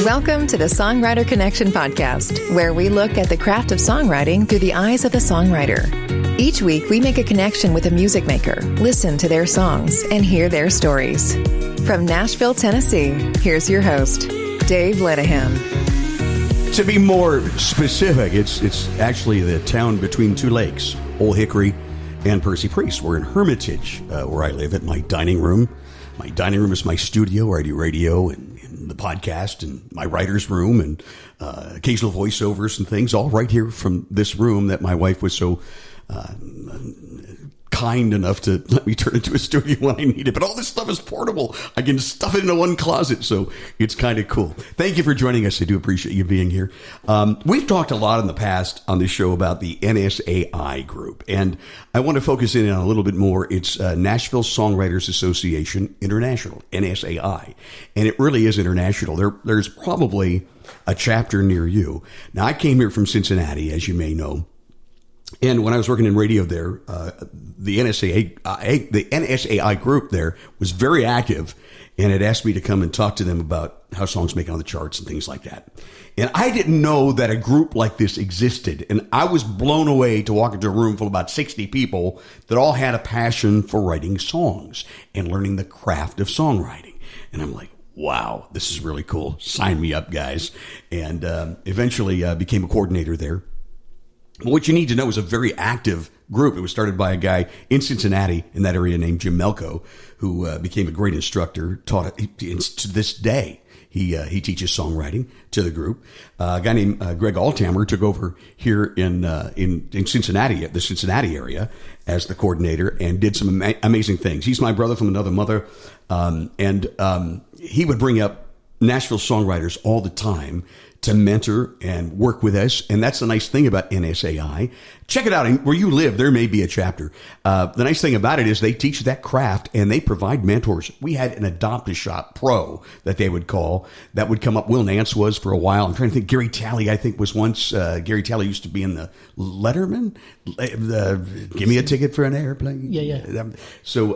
Welcome to the Songwriter Connection podcast, where we look at the craft of songwriting through the eyes of the songwriter. Each week, we make a connection with a music maker, listen to their songs, and hear their stories. From Nashville, Tennessee, here's your host, Dave Lenihan. To be more specific, it's actually the town between two lakes, Old Hickory and Percy Priest. We're in Hermitage, where I live, at my dining room. My dining room is my studio where I do radio and the podcast, and my writer's room, and occasional voiceovers and things, all right here from this room that my wife was so kind enough to let me turn into a studio when I need it. But all this stuff is portable. I can stuff it into one closet, so it's kind of cool. Thank you for joining us. I do appreciate you being here. We've talked a lot in the past on this show about the NSAI group, and I want to focus in on a little bit more. It's Nashville Songwriters Association International, NSAI, and it really is international. There's probably a chapter near you. Now, I came here from Cincinnati, as you may know. And when I was working in radio there, the NSAI group there was very active, and it asked me to come and talk to them about how songs make it on the charts and things like that. And I didn't know that a group like this existed. And I was blown away to walk into a room full of about 60 people that all had a passion for writing songs and learning the craft of songwriting. And I'm like, wow, this is really cool. Sign me up, guys. And eventually became a coordinator there. What you need to know is a very active group. It was started by a guy in Cincinnati in that area named Jim Melko, who became a great instructor, taught it to this day. He teaches songwriting to the group. A guy named Greg Althammer took over here in Cincinnati, the Cincinnati area, as the coordinator, and did some amazing things. He's my brother from another mother, and he would bring up Nashville songwriters all the time to mentor and work with us. And that's the nice thing about NSAI. Check it out. Where you live, there may be a chapter. The nice thing about it is they teach that craft and they provide mentors. We had an Adopt-A-Shop pro that they would call that would come up. Will Nance was for a while. I'm trying to think. Gary Talley, I think, was once. Gary Talley used to be in the Letterman. Give me a ticket for an airplane. Yeah. So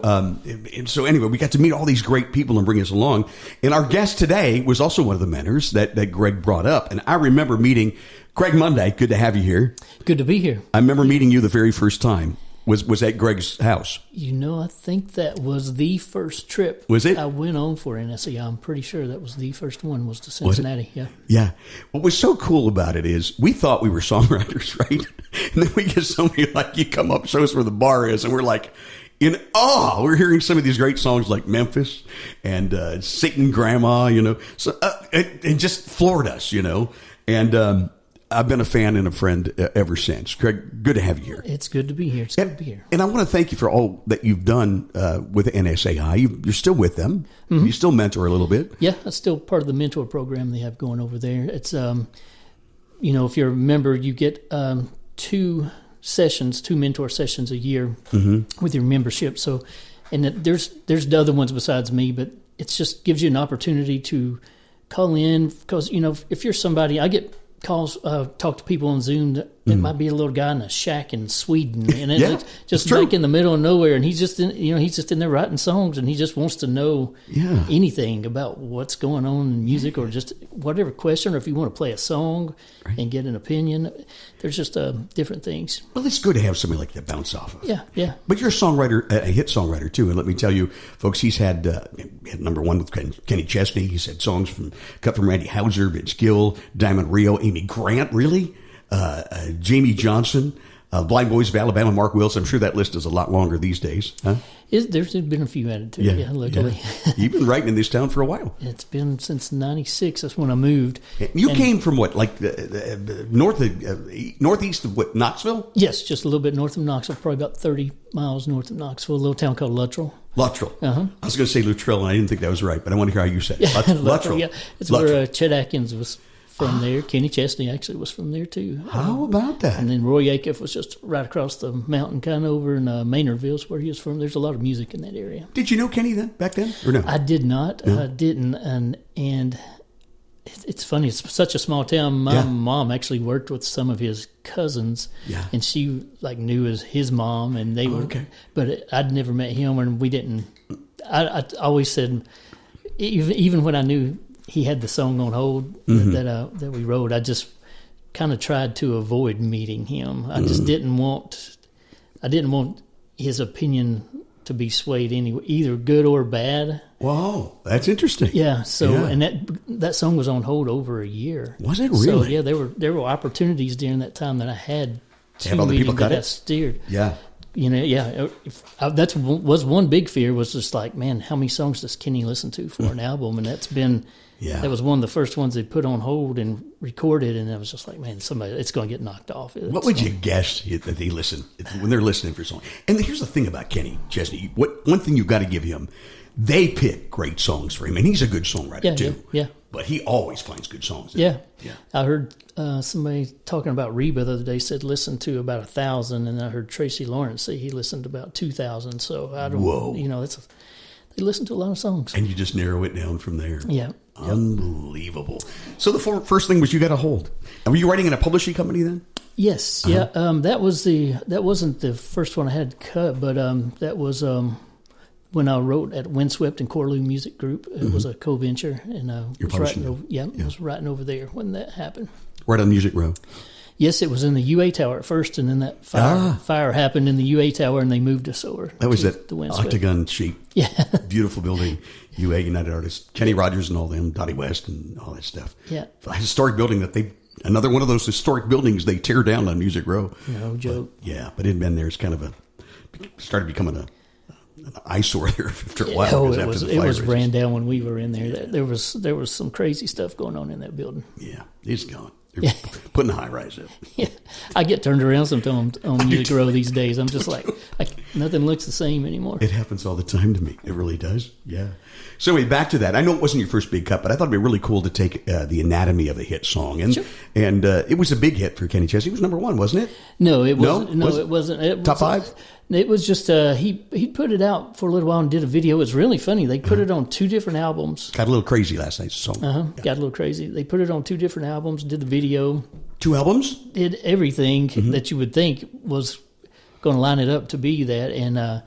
anyway, we got to meet all these great people and bring us along. And our guest today was also one of the mentors that Greg brought up. And I remember meeting Craig Monday. Good to have you here. Good to be here. I remember meeting you the very first time. Was at Greg's house. I think that was the first trip. Was it? I went on for NSAI. I'm pretty sure that was the first one, was to Cincinnati. Yeah. Yeah. What was so cool about it is we thought we were songwriters, right? And then we get somebody like you come up, show us where the bar is, and we're like in awe. We're hearing some of these great songs like Memphis and Satan Grandma, so it just floored us, and I've been a fan and a friend ever since. Craig, good to have you here. It's good to be here. Good to be here. And I want to thank you for all that you've done with NSAI. You're still with them. Mm-hmm. You still mentor a little bit. Yeah, that's still part of the mentor program they have going over there. It's, if you're a member, you get two mentor sessions a year with your membership. So, and there's the other ones besides me, but it just gives you an opportunity to call in because, if you're somebody, I get calls, talk to people on Zoom that might be a little guy in a shack in Sweden, and it's just like in the middle of nowhere, and he's just in there writing songs, and he just wants to know anything about what's going on in music or just whatever question, or if you want to play a song and get an opinion. There's just different things. Well, it's good to have somebody like that bounce off of. Yeah. But you're a songwriter, a hit songwriter too, and let me tell you, folks, he's had number one with Kenny Chesney. He's had songs cut from Randy Houser, Vince Gill, Diamond, Rio, Amy Grant, really. Jamie Johnson, Blind Boys of Alabama, Mark Wills. I'm sure that list is a lot longer these days. Huh? There's been a few added to it, luckily. Yeah. You've been writing in this town for a while. It's been since 96. That's when I moved. You came from what, like northeast of what, Knoxville? Yes, just a little bit north of Knoxville, probably about 30 miles north of Knoxville, a little town called Luttrell. Luttrell. Uh-huh. I was going to say Luttrell, and I didn't think that was right, but I want to hear how you say it. Luttrell. Yeah, it's where Chet Atkins was from there. Kenny Chesney actually was from there too. How about that? And then Roy Acuff was just right across the mountain, kind of over in Maynardville's where he was from. There's a lot of music in that area. Did you know Kenny back then, or no? I did not. No? I didn't. And it's funny. It's such a small town. My mom actually worked with some of his cousins, and she knew his mom, and they were. Okay. But I'd never met him, and we didn't. I always said, even when I knew he had the song on hold that we wrote. I just kind of tried to avoid meeting him. I just didn't want his opinion to be swayed either good or bad. Wow, that's interesting. Yeah. So, and that song was on hold over a year. Was it really? So yeah, there were opportunities during that time that I had to have other people cut it. Steered. Yeah. That was one big fear, was just like, man, how many songs does Kenny listen to for an album? And that's been, that was one of the first ones they put on hold and recorded, and I was just like, man, it's going to get knocked off. What would you guess that they listen when they're listening for a song? And here's the thing about Kenny Chesney. One thing you've got to give him, they pick great songs for him, and he's a good songwriter too. Yeah. But he always finds good songs. Yeah. I heard somebody talking about Reba the other day said listen to about 1,000, and I heard Tracy Lawrence say he listened to about 2,000. So I don't. Whoa. They listen to a lot of songs, and you just narrow it down from there. Yeah. Unbelievable. So the first thing was you got a hold. And were you writing in a publishing company then? Yes. Yeah. That wasn't the first one I had cut, but that was when I wrote at Windswept and Corlew Music Group. It was a co-venture, and I was writing over there when that happened. Right on Music Row. Yes, it was in the UA Tower at first, and then that fire happened in the UA Tower, and they moved us over. That was that octagon shape, beautiful building. UA, United Artists, Kenny Rogers and all them, Dottie West and all that stuff. Yeah, a historic building another one of those historic buildings they tear down on Music Row. No joke. But it had been there. It's kind of started becoming an eyesore there after a while. It was ran down when we were in there. There was some crazy stuff going on in that building. Yeah, it's gone. They're putting the high rise up. Yeah, I get turned around sometimes on Music Row these days. I'm just like, nothing looks the same anymore. It happens all the time to me. It really does. Yeah. So anyway, back to that. I know it wasn't your first big cut, but I thought it'd be really cool to take the anatomy of a hit song, and it was a big hit for Kenny Chesney. It was number one, wasn't it? No, it wasn't. No, it wasn't. Top five. It was just he put it out for a little while and did a video. It was really funny. They put it on 2 different albums. Got a little crazy last night's song. Got a little crazy. They put it on 2 different albums. Did the video. 2 albums. Did everything that you would think was going to line it up to be that, and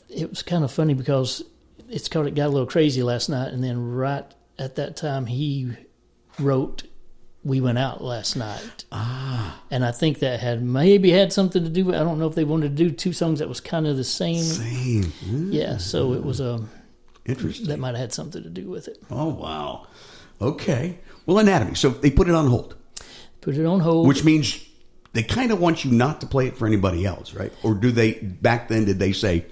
it was kind of funny because it's called "It Got a Little Crazy" last night, and then right at that time he wrote "We Went Out Last Night." And I think that maybe had something to do with, I don't know if they wanted to do 2 songs that was kind of the same. Yeah, so it was interesting. That might have had something to do with it. Oh, wow. Okay. Well, anatomy. So they put it on hold. Put it on hold. Which means they kind of want you not to play it for anybody else, right? Or back then, did they say,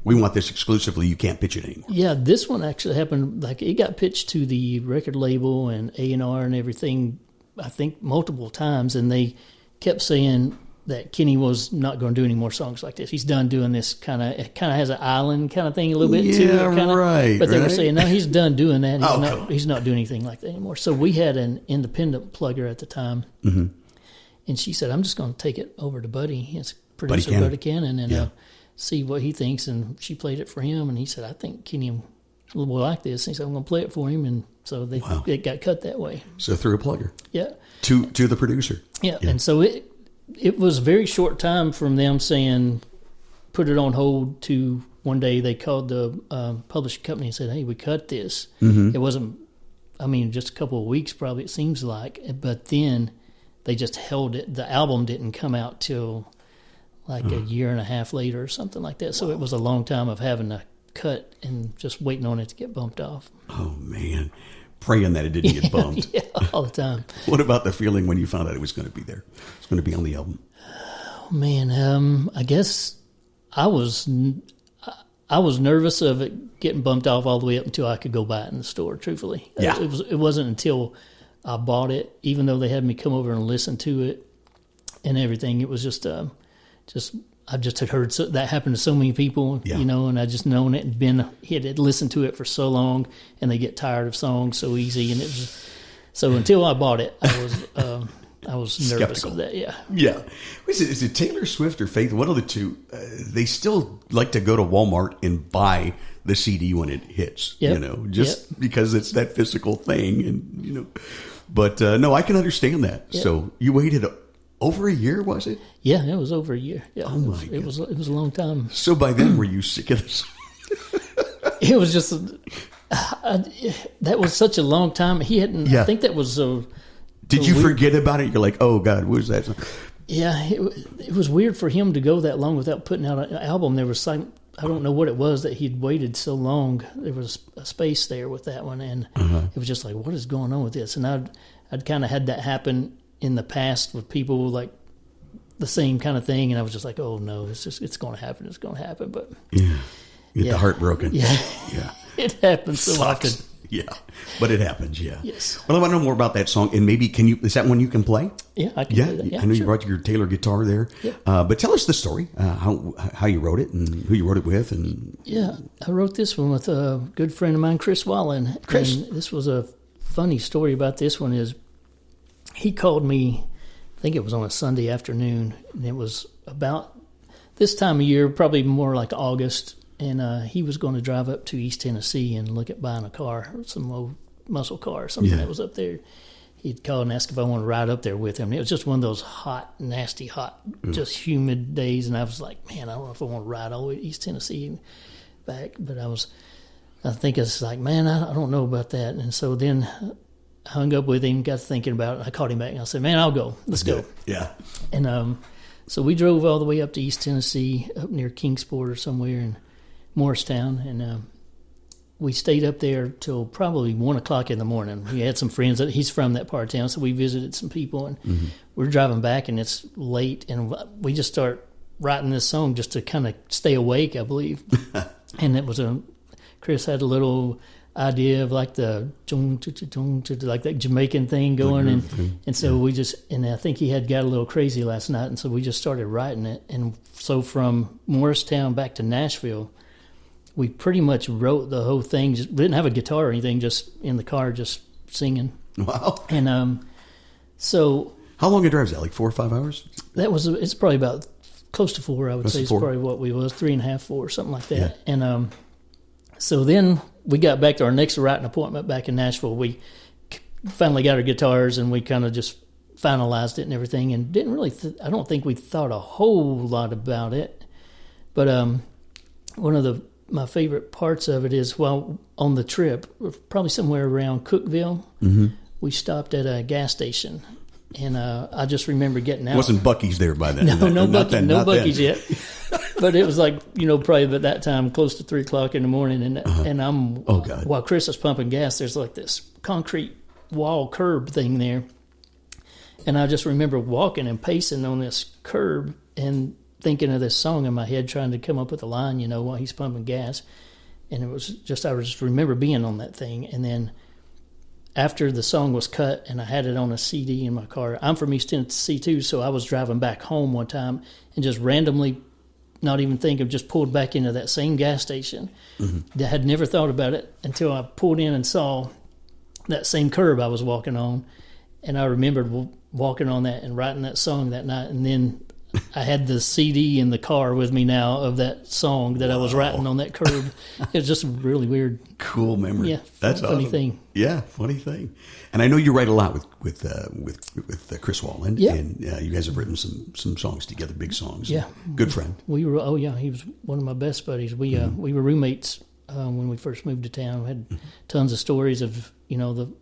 we want this exclusively, you can't pitch it anymore? Yeah, this one actually happened, it got pitched to the record label and A&R and everything, I think multiple times, and they kept saying that Kenny was not going to do any more songs like this. He's done doing this kind of has an island kind of thing a little bit too. Right. But they were saying, no, he's done doing that. He's not doing anything like that anymore. So we had an independent plugger at the time, and she said, I'm just going to take it over to Buddy, his producer, Buddy Cannon, and see what he thinks. And she played it for him, and he said, I think Kenny will like this. And he said, I'm going to play it for him. And so it got cut that way. So through a plugger. Yeah. To the producer. Yeah. And so it was a very short time from them saying, put it on hold, to one day they called the publishing company and said, hey, we cut this. It wasn't, just a couple of weeks probably, it seems like. But then they just held it. The album didn't come out till a year and a half later or something like that. So it was a long time of having to cut and just waiting on it to get bumped off. Oh, man. Praying that it didn't get bumped. Yeah, all the time. What about the feeling when you found out it was going to be there? It's going to be on the album. Oh, man, I guess I was nervous of it getting bumped off all the way up until I could go buy it in the store, truthfully. Yeah. It wasn't until I bought it, even though they had me come over and listen to it and everything. It was just I just had heard that happened to so many people, and I just known it and had listened to it for so long, and they get tired of songs so easy, and it was so until I bought it, I was nervous of that. Yeah. Is it Taylor Swift or Faith? One of the two. They still like to go to Walmart and buy the CD when it hits. Because it's that physical thing, and But no, I can understand that. Yep. So you waited over a year, was it? Yeah, it was over a year. Yeah, oh my God. It was a long time. So by then, were you sick of this? It was just That was such a long time. He hadn't. Yeah. I think that was. Did you forget about it? You're like, oh God, what was that song? Yeah, it was weird for him to go that long without putting out an album. There was I don't know what it was that he'd waited so long. There was a space there with that one, and it was just like, what is going on with this? And I'd kind of had that happen in the past with people like the same kind of thing, and I was just like, oh no, it's going to happen. It's going to happen. But you get the heart broken. Yeah, yeah, it happens so often. Yeah, but it happens. Yeah. Yes. Well, I want to know more about that song, and maybe is that one you can play? Yeah, I can play that. Yeah, I know sure. you brought your Taylor guitar there. Yeah. But tell us the story, how you wrote it and who you wrote it with, and yeah, I wrote this one with a good friend of mine, Chris Wallen. Chris. And this was a funny story about this one. Is he called me? I think it was on a Sunday afternoon, and it was about this time of year, probably more like August. And he was going to drive up to East Tennessee and look at buying a car, some old muscle car or something that was up there. He'd call and ask if I wanted to ride up there with him. It was just one of those hot, nasty, just humid days. And I was like, man, I don't know if I want to ride all the way to East Tennessee and back. But I think it's like, man, I don't know about that. And so then I hung up with him, got thinking about it. I called him back and I said, man, I'll go. Let's go. Yeah. And so we drove all the way up to East Tennessee, up near Kingsport or somewhere in Morristown, and we stayed up there till probably 1 o'clock in the morning. We had some friends he's from that part of town, so we visited some people, and we're driving back, and it's late, and we just start writing this song just to kind of stay awake, I believe. And it was Chris had a little idea of like the like that Jamaican thing going, and so we just, and I think he had got a little crazy last night, and so we just started writing it, and so from Morristown back to Nashville, we pretty much wrote the whole thing. Just didn't have a guitar or anything. Just in the car, just singing. Wow. And so how long a drive is that? Like 4 or 5 hours? It's probably about close to 4. I would say it's 4. probably what we was 3.5, 4, something like that. Yeah. And so then we got back to our next writing appointment back in Nashville. We finally got our guitars and we kind of just finalized it and everything. And didn't really. I don't think we thought a whole lot about it. But one of my favorite parts of it is while on the trip, probably somewhere around Cookeville, we stopped at a gas station, and I just remember getting out. It wasn't Buc-ee's there by then. No Buc-ee's yet. But it was like, probably at that time close to 3 o'clock in the morning, and I'm while Chris is pumping gas, there's like this concrete wall curb thing there, and I just remember walking and pacing on this curb and thinking of this song in my head, trying to come up with a line, while he's pumping gas. And it was just, I just remember being on that thing. And then after the song was cut and I had it on a CD in my car, I'm from East Tennessee too, so I was driving back home one time and just randomly, not even thinking, just pulled back into that same gas station. I had never thought about it until I pulled in and saw that same curb I was walking on. And I remembered walking on that and writing that song that night. And then I had the CD in the car with me now of that song that I was writing on that curb. It was just a really weird, cool memory. Yeah, that's funny awesome. thing. Yeah, funny thing. And I know you write a lot with Chris Wallen. Yeah. And you guys have written some songs together, big songs. Yeah, good friend. We were. Oh yeah, he was one of my best buddies. We were roommates when we first moved to town. We had tons of stories of the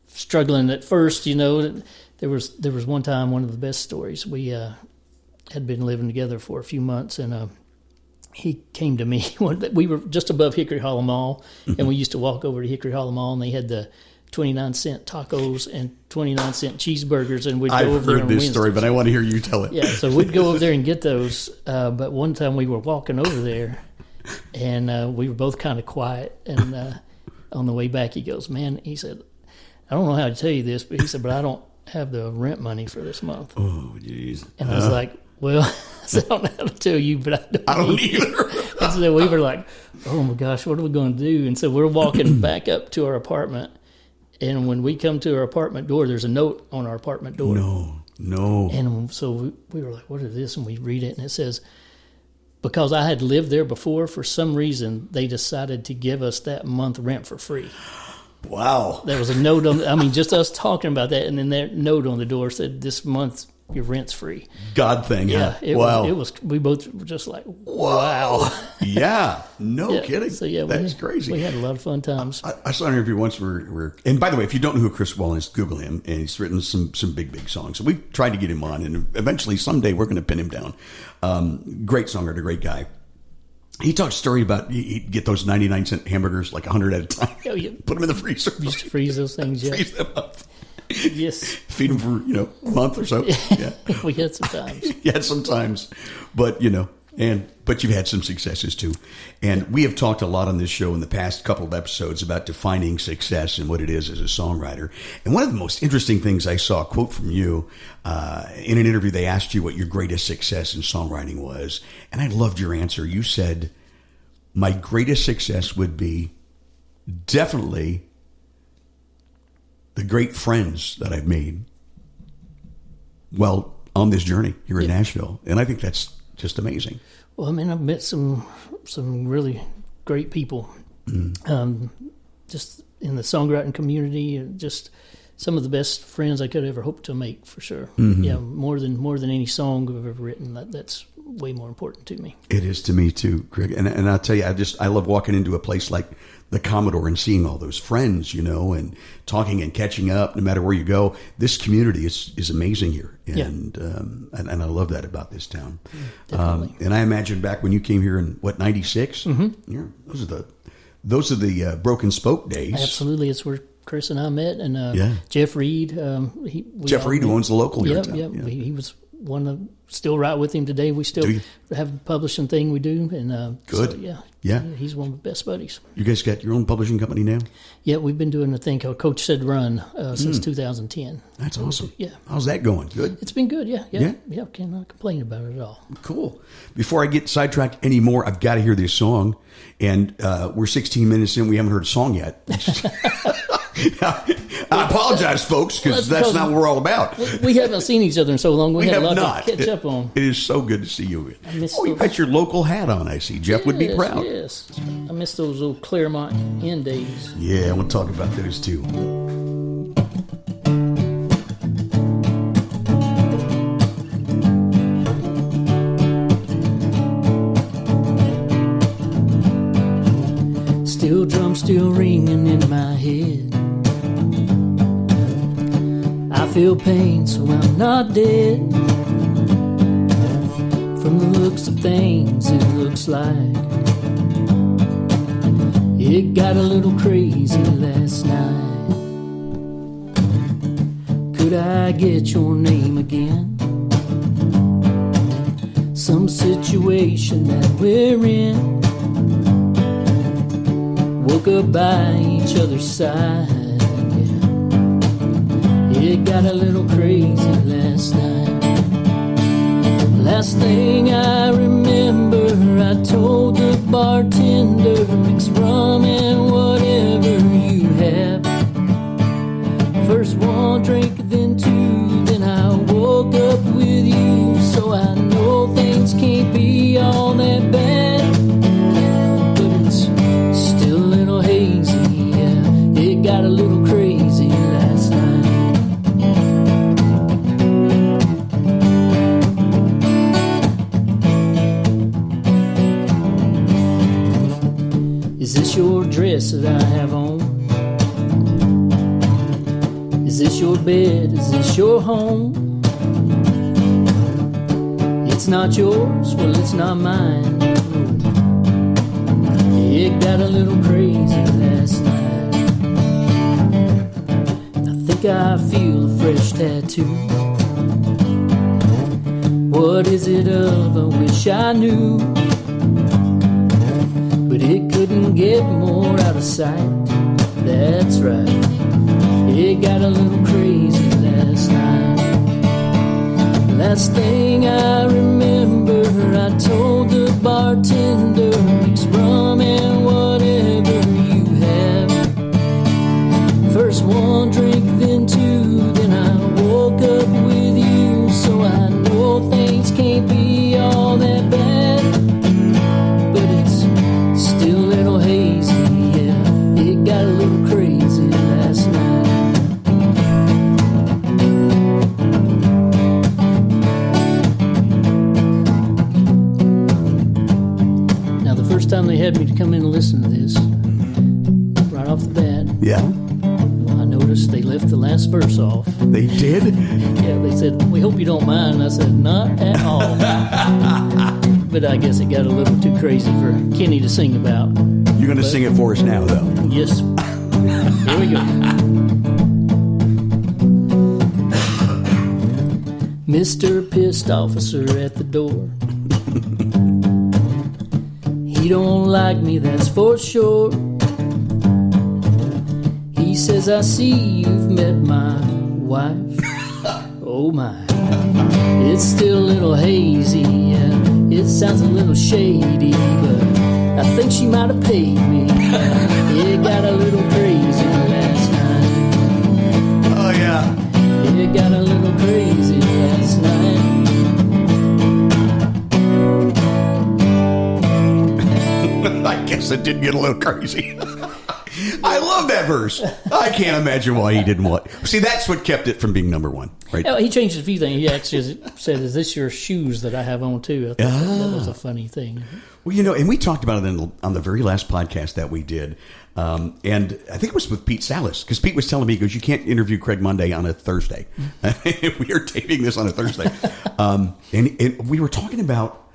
struggling at first. There was one time, one of the best stories. We had been living together for a few months, and he came to me. We were just above Hickory Hollow Mall, and we used to walk over to Hickory Hollow Mall, and they had the 29-cent tacos and 29-cent cheeseburgers, and we'd go over there on I've heard this Wednesdays. story, but I want to hear you tell it. Yeah, so we'd go over there and get those, but one time we were walking over there, and we were both kind of quiet, and on the way back he goes, man, he said, I don't know how to tell you this, but he said, but I don't have the rent money for this month. Oh, jeez. And I was like, well, I don't know how to tell you, but I don't either. And so we were like, oh my gosh, what are we going to do? And so we're walking back up to our apartment, and when we come to our apartment door, there's a note on our apartment door. No. And so we were like, what is this? And we read it, and it says, because I had lived there before, for some reason, they decided to give us that month rent for free. Wow. There was a note on, just us talking about that, and then that note on the door said, this month's your rent's free. God thing, Yeah, huh? it was. We both were just like, wow. Yeah, no kidding. So yeah, that's crazy. We had a lot of fun times. I saw an interview once where and by the way, if you don't know who Chris Wallen is, Google him, and he's written some big songs. So we tried to get him on, and eventually someday we're going to pin him down. Great songwriter, great guy. He talks a story about he'd get those 99-cent hamburgers, like 100 at a time. Oh, yeah. Put them in the freezer. We used to freeze those things, yeah. Freeze them up. Yes. Feed them for, a month or so. Yeah. We had some times. Yeah, sometimes. But, but you've had some successes too. And we have talked a lot on this show in the past couple of episodes about defining success and what it is as a songwriter. And one of the most interesting things I saw, a quote from you, in an interview, they asked you what your greatest success in songwriting was. And I loved your answer. You said, my greatest success would be definitely the great friends that I've made on this journey here in Nashville. And I think that's just amazing. Well, I mean, I've met some really great people, just in the songwriting community, and just some of the best friends I could ever hope to make, for sure. Mm-hmm. Yeah, more than any song I've ever written. That's way more important to me. It is to me too, Greg. And I'll tell you, I love walking into a place like the Commodore and seeing all those friends, and talking and catching up no matter where you go. This community is amazing here. And I love that about this town. Definitely. And I imagine back when you came here in 96? Mm-hmm. Yeah, those are the Broken Spoke days. Absolutely. It's where Chris and I met, and Jeff Reed. Jeff Reed, who owns the local here in town. Yeah. He was one of, still write with him today. We still have a publishing thing we do, and good. So, yeah, he's one of my best buddies. You guys got your own publishing company now? Yeah, we've been doing a thing called Coach Said Run since 2010. That's awesome. Yeah, how's that going? Good. It's been good. Yeah. Cannot complain about it at all. Cool. Before I get sidetracked anymore, I've got to hear this song, and we're 16 minutes in. We haven't heard a song yet. I apologize, folks, because that's not what we're all about. We haven't seen each other in so long. We had have a lot not. to catch up on. It is so good to see you. You got your local hat on, I see. Jeff would be proud. Yes. I miss those old Claremont Inn days. Yeah, I want to talk about those too. Steel drum still ringing in my head. I feel pain, so I'm not dead. From the looks of things, it looks like it got a little crazy last night. Could I get your name again? Some situation that we're in. Woke up by each other's side. It got a little crazy last night. Last thing I remember, I told the bartender, mix rum and whatever you have. First one drink, then two, then I woke up with you. So I know things can't be all that bad, but it's still a little hazy, yeah. It got a little crazy last night. Is this your dress that I have on? Is this your bed? Is this your home? It's not yours, well it's not mine. It got a little crazy last night. I think I feel a fresh tattoo. What is it of? I wish I knew. But it couldn't get more out of sight. That's right. It got a little crazy last night. Last thing I remember, I told the bartender, mix rum and whatever you have. First one drink, then two, then I woke up with you. So I know things can't be all that bad, but it's still a little hazy, yeah. It got a little crazy last night. had me to come in and listen to this right off the bat. Yeah. I noticed they left the last verse off. They did? Yeah, they said, "We hope you don't mind." And I said, "Not at all." But I guess it got a little too crazy for Kenny to sing about. You're going to sing it for us now, though. Yes. Here we go. Mr. Pissed Officer at the door. He don't like me, that's for sure. He says, "I see you've met my wife." Oh my. It's still a little hazy, and it sounds a little shady, but I think she might have paid me. It got a little crazy last night. Oh, yeah. It got a little crazy last night. I guess it did get a little crazy. I love that verse. I can't imagine why he didn't want. See, that's what kept it from being number one, right? Oh, he changed a few things. He actually said, "Is this your shoes that I have on too?" I thought that was a funny thing. Well, and we talked about it on the very last podcast that we did. And I think it was with Pete Salas, because Pete was telling me, he goes, "You can't interview Craig Monday on a Thursday." We are taping this on a Thursday. And we were talking about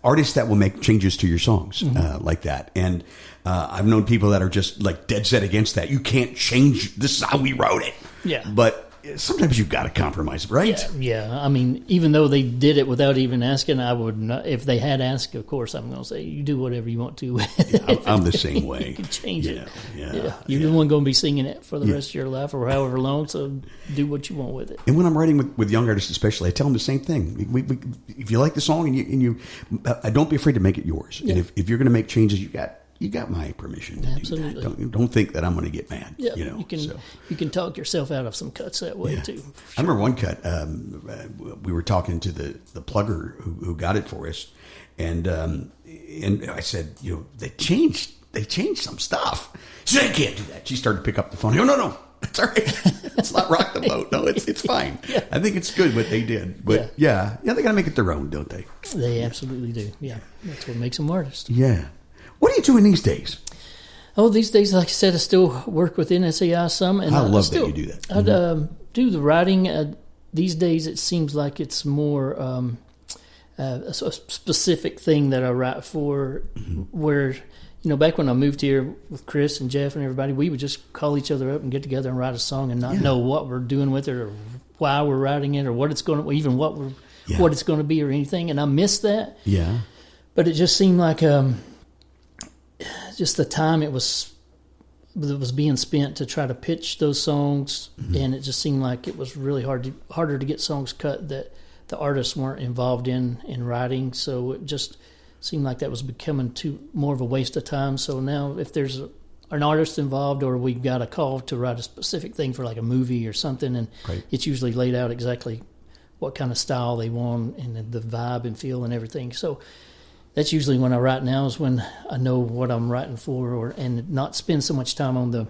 artists that will make changes to your songs like that. And I've known people that are just like dead set against that. You can't change, this is how we wrote it. Yeah. But sometimes you've got to compromise, right? Yeah. I mean, even though they did it without even asking, I would not. If they had asked, of course, I'm going to say, you do whatever you want to. I'm the same way. You can change it. Yeah. You're the one going to be singing it for the rest of your life or however long, so do what you want with it. And when I'm writing with young artists especially, I tell them the same thing. If you like the song and you don't be afraid to make it yours. Yeah. And if you're going to make changes, you got my permission to Absolutely. do that. Don't think that I'm going to get mad. Yeah, you can talk yourself out of some cuts that way too. Sure. I remember one cut. We were talking to the plugger who got it for us, and I said, they changed some stuff. She said, "I can't do that." She started to pick up the phone. No, it's all right. It's not rock the boat. No, it's fine. Yeah. I think it's good what they did, but yeah, they got to make it their own, don't they? They absolutely do. Yeah, that's what makes them artists. Yeah. What are you doing these days? Oh, these days, like I said, I still work with NSAI some. And I love that you do that. I do the writing. These days, it seems like it's more a specific thing that I write for, where, back when I moved here with Chris and Jeff and everybody, we would just call each other up and get together and write a song and not know what we're doing with it or why we're writing it or what it's going to, even what it's going to be or anything. And I miss that. Yeah. But it just seemed like just the time it was being spent to try to pitch those songs, and it just seemed like it was really harder to get songs cut that the artists weren't involved in writing. So it just seemed like that was becoming more of a waste of time. So now, if there's an artist involved, or we've got a call to write a specific thing for like a movie or something, and it's usually laid out exactly what kind of style they want and the vibe and feel and everything. So that's usually when I write now, is when I know what I'm writing for, and not spend so much time on the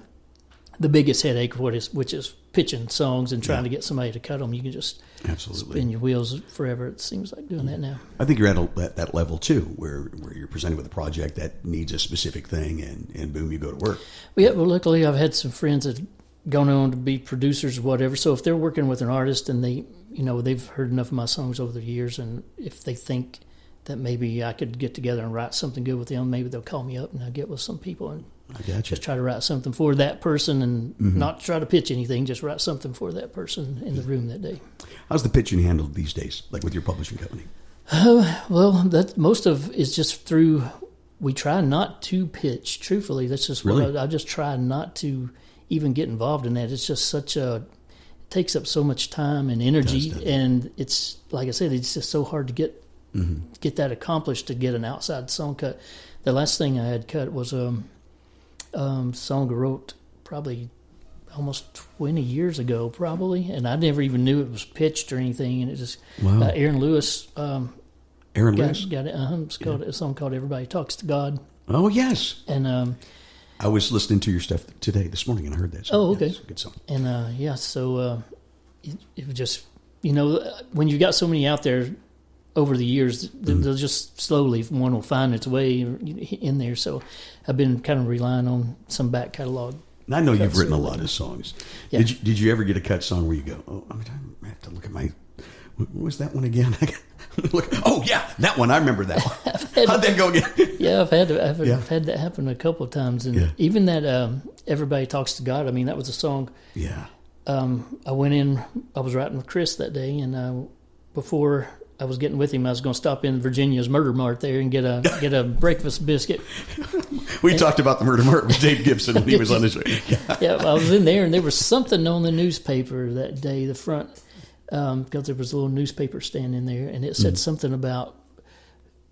biggest headache, which is pitching songs and trying to get somebody to cut them. You can just spin your wheels forever. It seems like doing that now. I think you're at that level too, where you're presented with a project that needs a specific thing, and boom, you go to work. Well, luckily I've had some friends that have gone on to be producers or whatever. So if they're working with an artist and they've heard enough of my songs over the years, and if they think that maybe I could get together and write something good with them, maybe they'll call me up and I'll get with some people and just try to write something for that person, and not try to pitch anything, just write something for that person in the room that day. How's the pitching handled these days, like with your publishing company? Well, that most of is just through, we try not to pitch, truthfully. That's just what I just try not to even get involved in that. It's just it takes up so much time and energy, and it's, like I said, it's just so hard to get that accomplished, to get an outside song cut. The last thing I had cut was song I wrote probably almost 20 years ago, probably, and I never even knew it was pitched or anything. And it just Aaron Lewis. Got it. It's called a song called "Everybody Talks to God." Oh yes. And I was listening to your stuff this morning, and I heard that song. Oh, okay. It's a good song. And so it was just, when you got so many out there over the years, they'll just slowly, one will find its way in there. So I've been kind of relying on some back catalog. I know you've written a lot of songs. Yeah. Did you ever get a cut song where you go, oh, I have to look at my, what was that one again? Oh, yeah, that one. I remember that one. How'd that go again? Yeah, I've had that happen a couple of times. And even that Everybody Talks to God, I mean, that was a song. Yeah. I went in, I was writing with Chris that day, and before I was getting with him, I was going to stop in Virginia's Murder Mart there and get a breakfast biscuit. We talked about the Murder Mart with Dave Gibson when he was on the show. Yeah, I was in there, and there was something on the newspaper that day, the front, because there was a little newspaper stand in there, and it said something about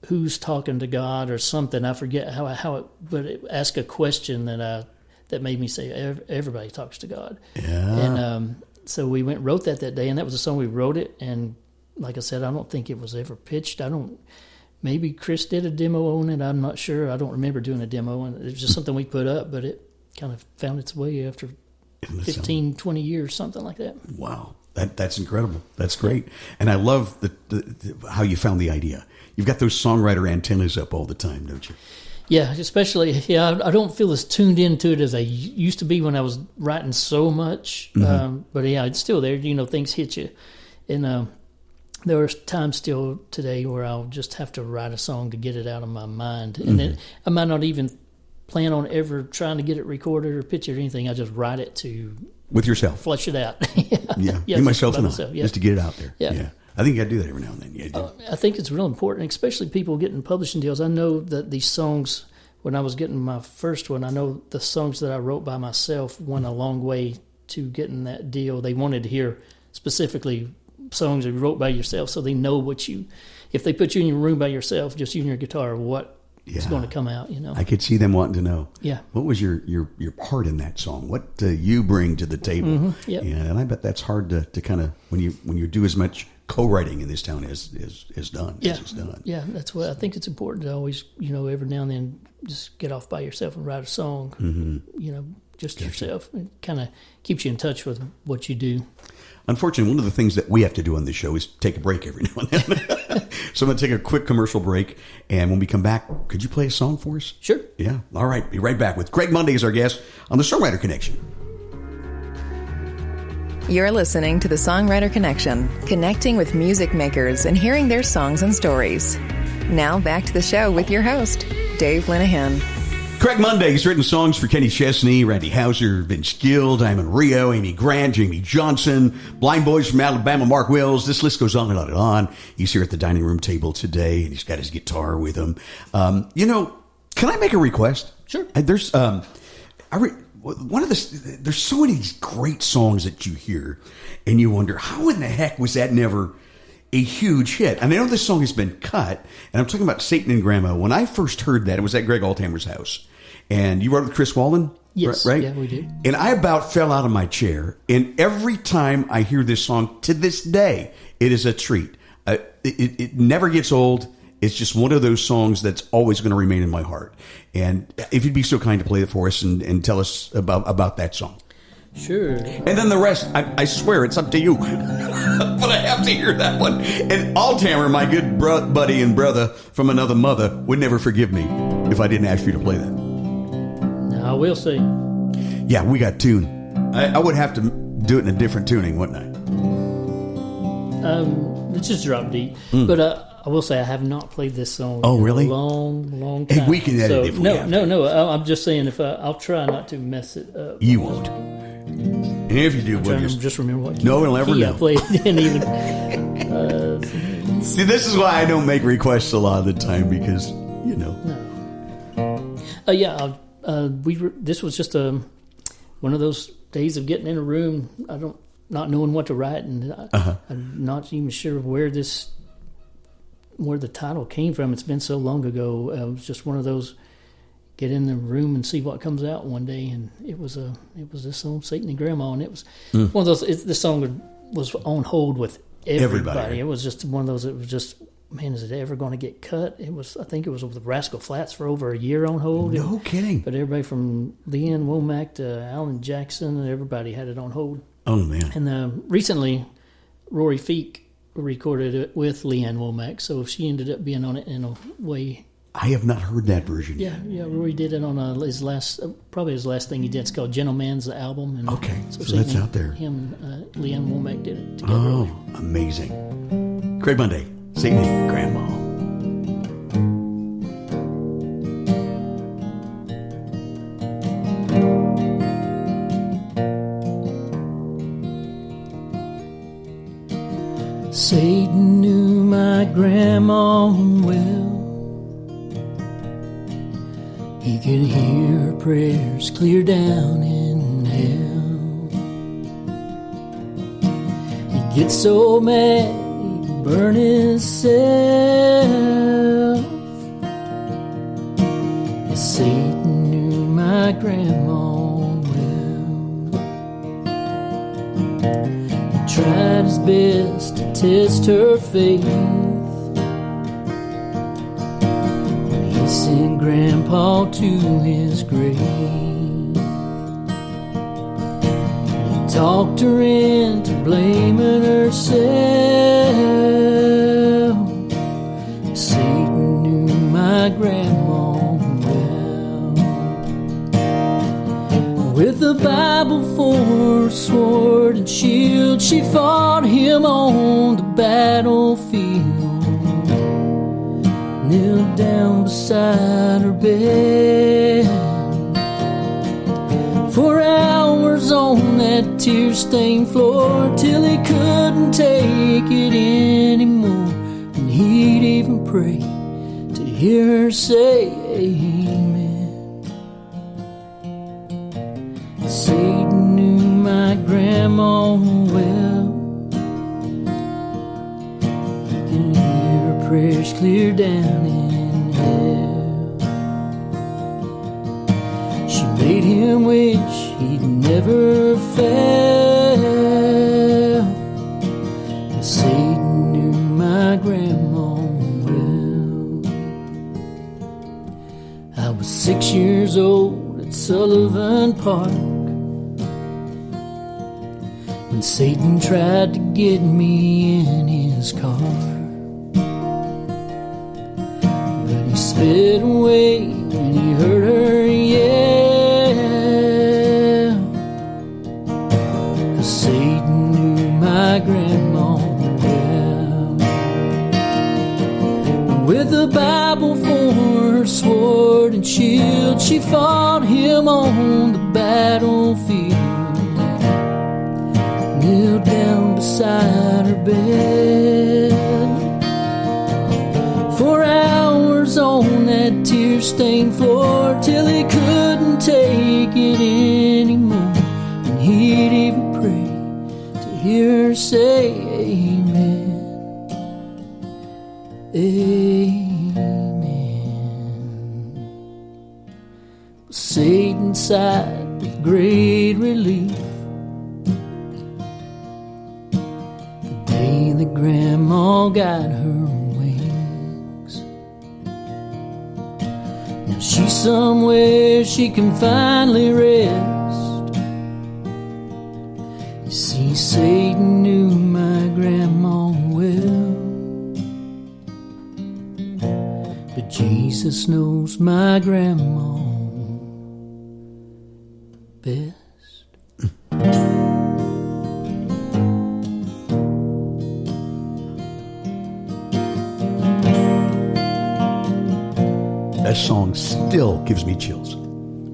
who's talking to God or something. I forget how it, but it asked a question that made me say, everybody talks to God. Yeah. And so we wrote that day, and that was the song we wrote it, and like I said, I don't think it was ever pitched. Maybe Chris did a demo on it. I'm not sure. I don't remember doing a demo. And it was just something we put up, but it kind of found its way after 15, 20 years, something like that. Wow. That's incredible. That's great. And I love how you found the idea. You've got those songwriter antennas up all the time, don't you? Yeah, especially, I don't feel as tuned into it as I used to be when I was writing so much. But yeah, it's still there. Things hit you. And there are times still today where I'll just have to write a song to get it out of my mind. And then I might not even plan on ever trying to get it recorded or pitched or anything. I just write it to... With yourself? Flush it out. Yeah. Yeah, Me, myself, and I. Yeah. Just to get it out there. Yeah. I think you got to do that every now and then. Yeah, I think it's real important, especially people getting publishing deals. I know that these songs, when I was getting my first one, I know the songs that I wrote by myself went a long way to getting that deal. They wanted to hear specifically songs you wrote by yourself, so they know if they put you in your room by yourself, just you and your guitar, what is going to come out, I could see them wanting to know. Yeah. What was your part in that song? What do you bring to the table? Yep. Yeah, and I bet that's hard to kind of, when you do as much co-writing in this town as done. Yeah. As is done. Yeah, that's what I think it's important to always, every now and then just get off by yourself and write a song, just yourself. It kind of keeps you in touch with what you do. Unfortunately, one of the things that we have to do on this show is take a break every now and then. So I'm going to take a quick commercial break, and when we come back, could you play a song for us? Sure. Yeah. All right. Be right back with Greg Monday as our guest on the Songwriter Connection. You're listening to the Songwriter Connection, connecting with music makers and hearing their songs and stories. Now back to the show with your host, Dave Linehan. Craig Monday has written songs for Kenny Chesney, Randy Houser, Vince Gill, Diamond Rio, Amy Grant, Jamie Johnson, Blind Boys from Alabama, Mark Wills. This list goes on and on and on. He's here at the dining room table today, and he's got his guitar with him. Can I make a request? Sure. There's there's so many great songs that you hear, and you wonder, how in the heck was that never a huge hit? And I know this song has been cut, and I'm talking about Satan and Grandma. When I first heard that, it was at Greg Althammer's house. And you wrote it with Chris Wallen? Yes. Right? Yeah, we did. And I about fell out of my chair. And every time I hear this song, to this day, it is a treat. It never gets old. It's just one of those songs that's always going to remain in my heart. And if you'd be so kind to play it for us and tell us about that song. Sure. And then the rest, I swear, it's up to you. But I have to hear that one. And Althammer, my good buddy and brother from another mother, would never forgive me if I didn't ask you to play that. Now, I will say. Yeah, we got tune. I would have to do it in a different tuning, wouldn't I? It's just drop D. But I will say I have not played this song in a long time. Hey, we can edit if we have to. No. I'm just saying I'll try not to mess it up. You won't. And if you do, we'll just remember what no one will ever know. I played and even. See, this is why I don't make requests a lot of the time, because No. This was just one of those days of getting in a room. Not knowing what to write, and I'm not even sure where the title came from. It's been so long ago. It was just one of those. Get in the room and see what comes out one day, and it was this song, Satan and Grandma, and it was one of those. This song was on hold with everybody. It was just one of those. It was just, man, is it ever going to get cut? I think it was with Rascal Flatts for over a year on hold. No kidding. But everybody from Leanne Womack to Alan Jackson, and everybody had it on hold. Oh man! And recently, Rory Feek recorded it with Leanne Womack, so she ended up being on it in a way. I have not heard that version Yeah, yet. Roy did it on his last thing he did. It's called Gentleman's the album. And Okay, so that's out there. Leanne Womack did it together. Oh, amazing. Craig Monday, Satan and Grandma. Satan knew my grandma well. He could hear her prayers clear down in hell. He'd get so mad he'd burn himself. Yes, Satan knew my grandma well. He tried his best to test her faith. He sent Grandpa to his grave. He talked her into blaming herself. Satan knew my grandma well. With the Bible for her sword and shield, she fought him on the battlefield. Knelt down beside her bed for hours on that tear-stained floor, till he couldn't take it anymore. And he'd even pray to hear her say amen. Satan knew my grandma well. He can hear her prayers clear down in hell. She made him wish he'd never fail. And Satan knew my grandma well. I was 6 years old at Sullivan Park when Satan tried to get me in his car. He sped away when he heard her yell. 'Cause Satan knew my grandma well. With the Bible for her sword and shield, she fought him on the battlefield. Knelt down beside her bed for hours on that tear-stained floor, till he couldn't take it anymore. And he'd even pray to hear her say amen. Amen. Satan sighed with great relief the day that Grandma got her wings. Now she's somewhere she can finally rest. You see, Satan knew my grandma well, but Jesus knows my grandma best. That song still gives me chills.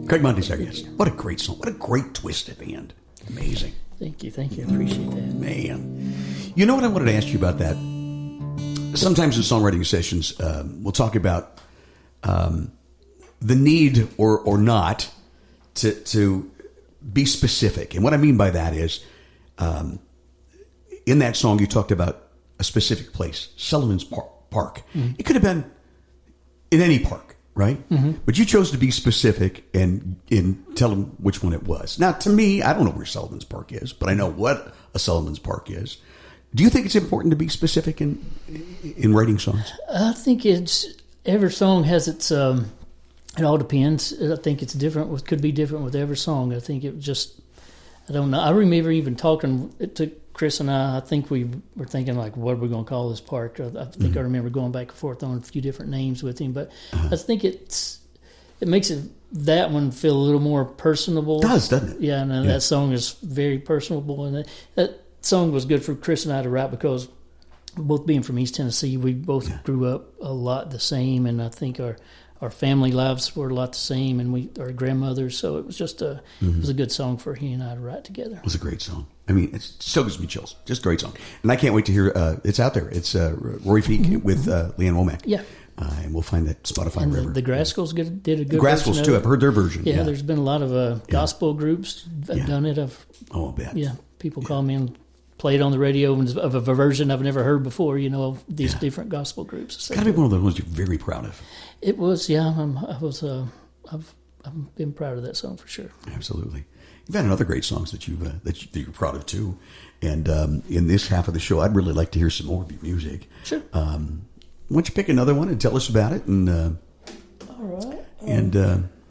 Craig Monday's our guest. What a great song. What a great twist at the end. Amazing. Thank you. I appreciate that. Man. You know what I wanted to ask you about that? Sometimes in songwriting sessions, we'll talk about the need or not to be specific. And what I mean by that is, in that song, you talked about a specific place, Sullivan's Park. Mm-hmm. It could have been in any park, right? Mm-hmm. But you chose to be specific and tell them which one it was. Now, to me, I don't know where Sullivan's Park is, but I know what a Sullivan's Park is. Do you think it's important to be specific in writing songs? I think every song has its. It all depends. I think it's different. It could be different with every song. I think I don't know. I remember even talking to Chris and I think we were thinking, like, what are we going to call this park? I think I remember going back and forth on a few different names with him, but I think it makes that one feel a little more personable. It does, doesn't it? Yeah, and that song is very personable, and that song was good for Chris and I to write because both being from East Tennessee, we both grew up a lot the same, and I think our family lives were a lot the same, and our grandmothers. So it was just it was a good song for he and I to write together. It was a great song. I mean, it still gives me chills. Just a great song, and I can't wait to hear. It's out there. It's Rory Feek with Leanne Womack. Yeah. And we'll find that Spotify. And river. The Graskels did a good. Graskels too. I've heard their version. Yeah, there's been a lot of gospel groups that have done it. I'll bet. Yeah, people call me and play it on the radio of a version I've never heard before. Of these different gospel groups. It's got to be one of those ones you're very proud of. It was, I've been proud of that song for sure. Absolutely. You've had other great songs that that you're proud of too. And in this half of the show, I'd really like to hear some more of your music. Sure. Why don't you pick another one and tell us about it? And all right. And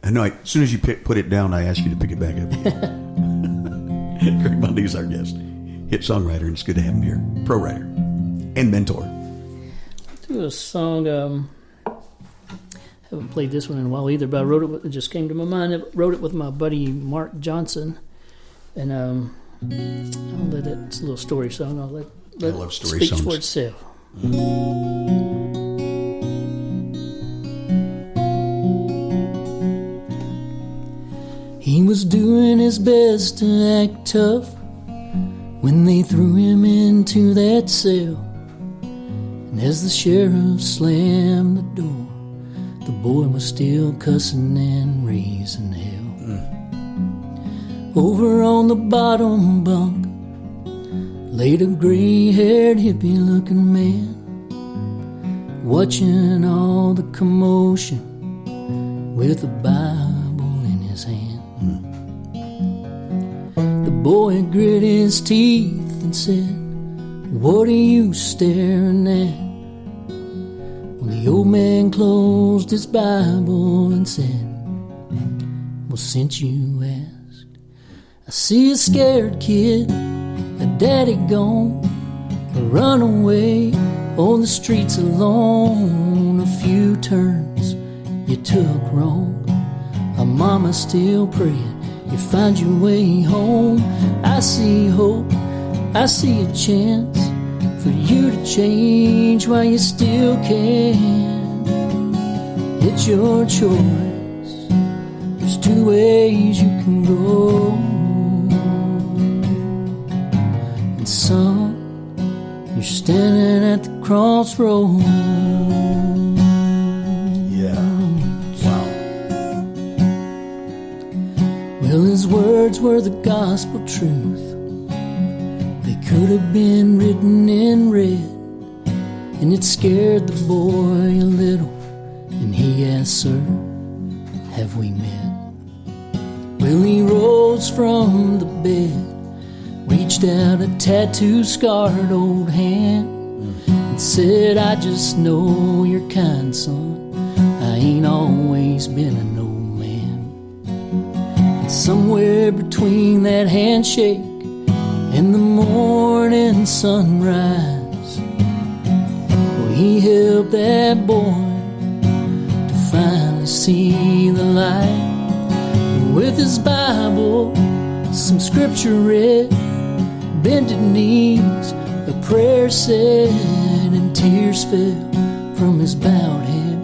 I know as soon as you put it down, I ask you to pick it back up again. Greg Bundy's our guest, hit songwriter, and it's good to have him here. Pro writer and mentor. I'll do a song. Haven't played this one in a while either, but I wrote it. It just came to my mind. I wrote it with my buddy Mark Johnson, and I'll let it. It's a little story song. I'll let it speak for itself. He was doing his best to act tough when they threw him into that cell. And as the sheriff slammed the door, the boy was still cussing and raising hell. Over on the bottom bunk laid a gray-haired hippie-looking man, watching all the commotion with a Bible in his hand. The boy grit his teeth and said, "What are you staring at?" Well, the old man closed his Bible and said, "Well, since you asked, I see a scared kid, a daddy gone, a runaway on the streets alone. A few turns you took wrong, a mama still praying you find your way home. I see hope, I see a chance for you to change while you still can. It's your choice, there's two ways you can go. And son, you're standing at the crossroads." Well, his words were the gospel truth. They could have been written in red, and it scared the boy a little. And he asked, "Sir, have we met?" Well, he rose from the bed, reached out a tattoo-scarred old hand, and said, "I just know you're kind, son. I ain't always been an old man." Somewhere between that handshake and the morning sunrise, well, he helped that boy to finally see the light. With his Bible, some scripture read, bended knees, a prayer said, and tears fell from his bowed head.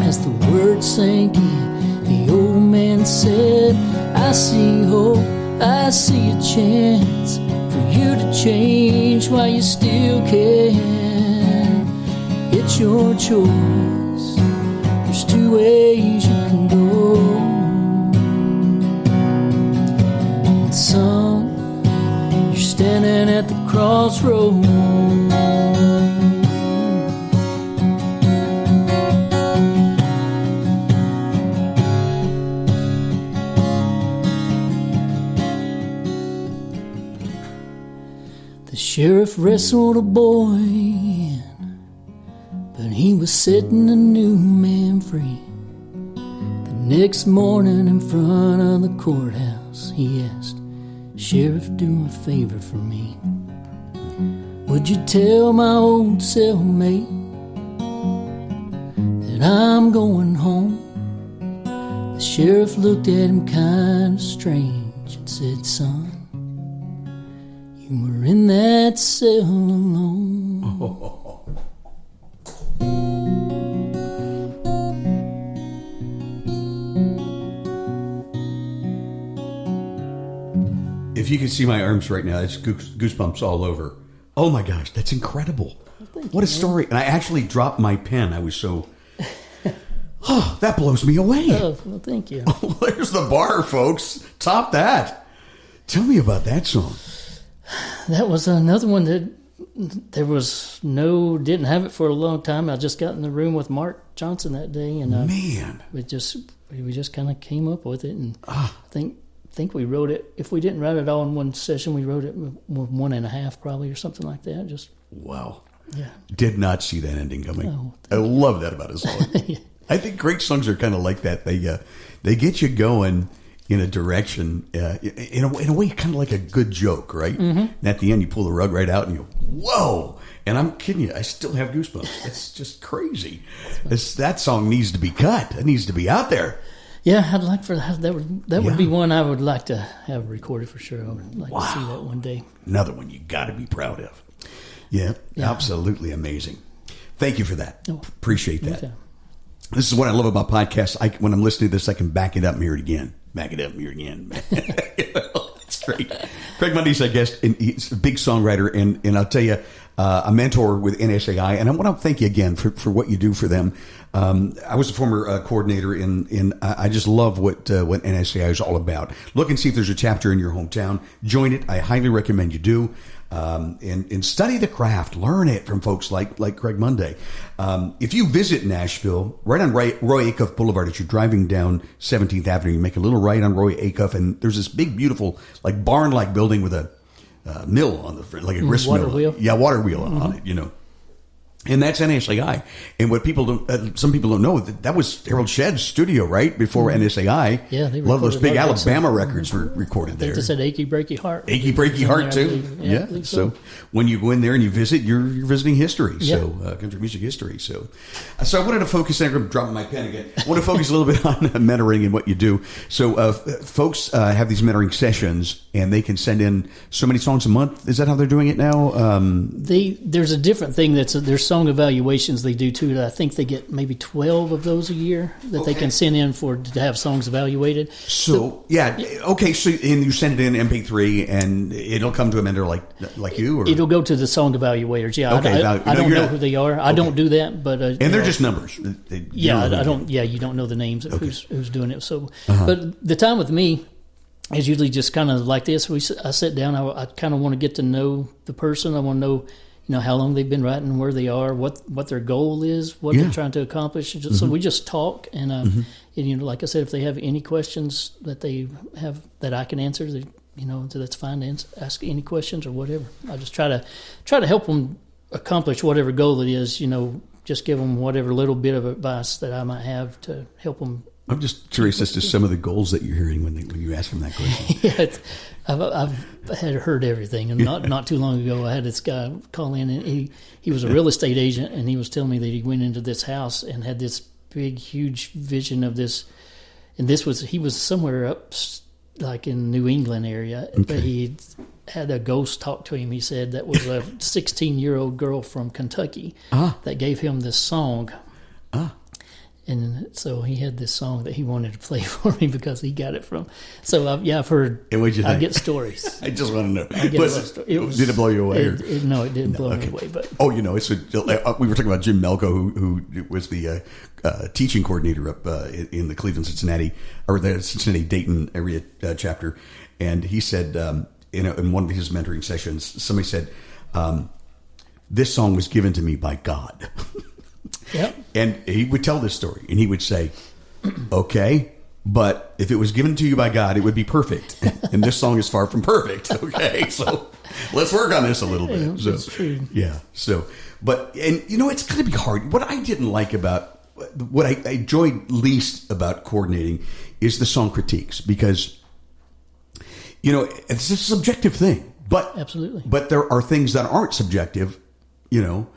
As the word sank in, the old man said, "I see hope, I see a chance for you to change while you still can. It's your choice, there's two ways you can go. And son, you're standing at the crossroads." Sheriff wrestled a boy in, but he was setting a new man free. The next morning in front of the courthouse, he asked, "Sheriff, do a favor for me." Would you tell my old cellmate that I'm going home? The sheriff looked at him kind of strange and said, son, you were in that cell alone. If you could see my arms right now, it's goosebumps all over. Oh my gosh, that's incredible. What a story. And I actually dropped my pen. I was so... Oh, that blows me away. Oh, well, thank you. Oh, there's the bar, folks. Top that. Tell me about that song. That was another one that didn't have it for a long time. I just got in the room with Mark Johnson that day, and Man. we just kind of came up with it, and I think we wrote it. If we didn't write it all in one session, we wrote it with 1.5 probably, or something like that. Just wow. Yeah. Did not see that ending coming. No, I love that about a song. Yeah. I think great songs are kind of like that. They get you going in a direction, in a way, kind of like a good joke, right? Mm-hmm. And at the end, you pull the rug right out, and you go, "Whoa!" And I'm kidding you, I still have goosebumps. It's just crazy. That song needs to be cut. It needs to be out there. Yeah, I'd like for that would be one I would like to have recorded for sure. I would like to see that one day. Another one you got to be proud of. Yeah, absolutely amazing. Thank you for that. Appreciate that. Okay. This is what I love about podcasts. When I'm listening to this, I can back it up and hear it again. Back it up and hear it again. That's great. Craig Mundy's our guest, and he's a big songwriter, and I'll tell you, a mentor with NSAI, and I want to thank you again for what you do for them. I was a former coordinator, and I just love what NSAI is all about. Look and see if there's a chapter in your hometown. Join it. I highly recommend you do. And study the craft, learn it from folks like Craig Mundy. If you visit Nashville, right on Roy Acuff Boulevard, as you're driving down 17th Avenue, you make a little right on Roy Acuff, and there's this big, beautiful, like barn-like building with a mill on the front, like a grist water mill. Wheel. Yeah, water wheel on it, you know. And that's NSAI. And what people don't, some people don't know, that was Harold Shedd's studio, right? Before NSAI. Yeah, they a lot of those big recorded Alabama records were recorded I there. think they said Achy Breaky Heart. Achy Breaky Heart, too. Yeah. So when you go in there and you visit, you're visiting history. So country music history. So I wanted to focus, I'm dropping my pen again. I want to focus a little bit on mentoring and what you do. So folks have these mentoring sessions, and they can send in so many songs a month. Is that how they're doing it now? There's a different thing there's song evaluations they do too. I think they get maybe 12 of those a year that they can send in to have songs evaluated. So okay. So and you send it in MP3, and it'll come to a mentor like you, or it'll go to the song evaluators. Yeah, okay, I don't know who they are. I don't do that, but and they're just numbers. I don't. Yeah, you don't know the names of who's doing it. So, but the time with me is usually just kind of like this. I sit down. I kind of want to get to know the person. I want to know, how long they've been writing, where they are, what their goal is, what they're trying to accomplish. So we just talk, and like I said, if they have any questions that they have that I can answer, that's fine to ask any questions or whatever. I just try to help them accomplish whatever goal it is. Just give them whatever little bit of advice that I might have to help them. I'm just curious as to some of the goals that you're hearing when you ask them that question. Yeah, I've had heard everything, and not too long ago, I had this guy call in, and he was a real estate agent, and he was telling me that he went into this house and had this big, huge vision of this, and he was somewhere up, like in New England area, but he had a ghost talk to him. He said that was a 16-year-old girl from Kentucky that gave him this song. And so he had this song that he wanted to play for me because he got it from. So I've heard. And what'd you think? I get stories. I just want to know. Did it blow you away? No, it didn't blow me away. But we were talking about Jim Melko, who was the teaching coordinator up in the Cleveland, Cincinnati, or the Cincinnati Dayton area chapter, and he said, in one of his mentoring sessions, somebody said, "This song was given to me by God." Yep. And he would tell this story, and he would say, "Okay, but if it was given to you by God, it would be perfect. And this song is far from perfect. Okay, so let's work on this a little bit." That's true. Yeah. So, it's going to be hard. What I didn't like about what I enjoyed least about coordinating is the song critiques, because it's a subjective thing. But absolutely. But there are things that aren't subjective, you know.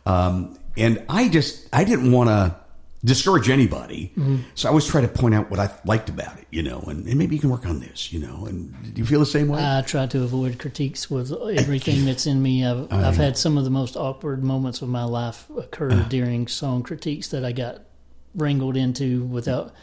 And I didn't want to discourage anybody. So I always try to point out what I liked about it, you know, and maybe you can work on this, you know. And do you feel the same way? I try to avoid critiques with everything that's in me. I've had some of the most awkward moments of my life occur during song critiques that I got wrangled into without,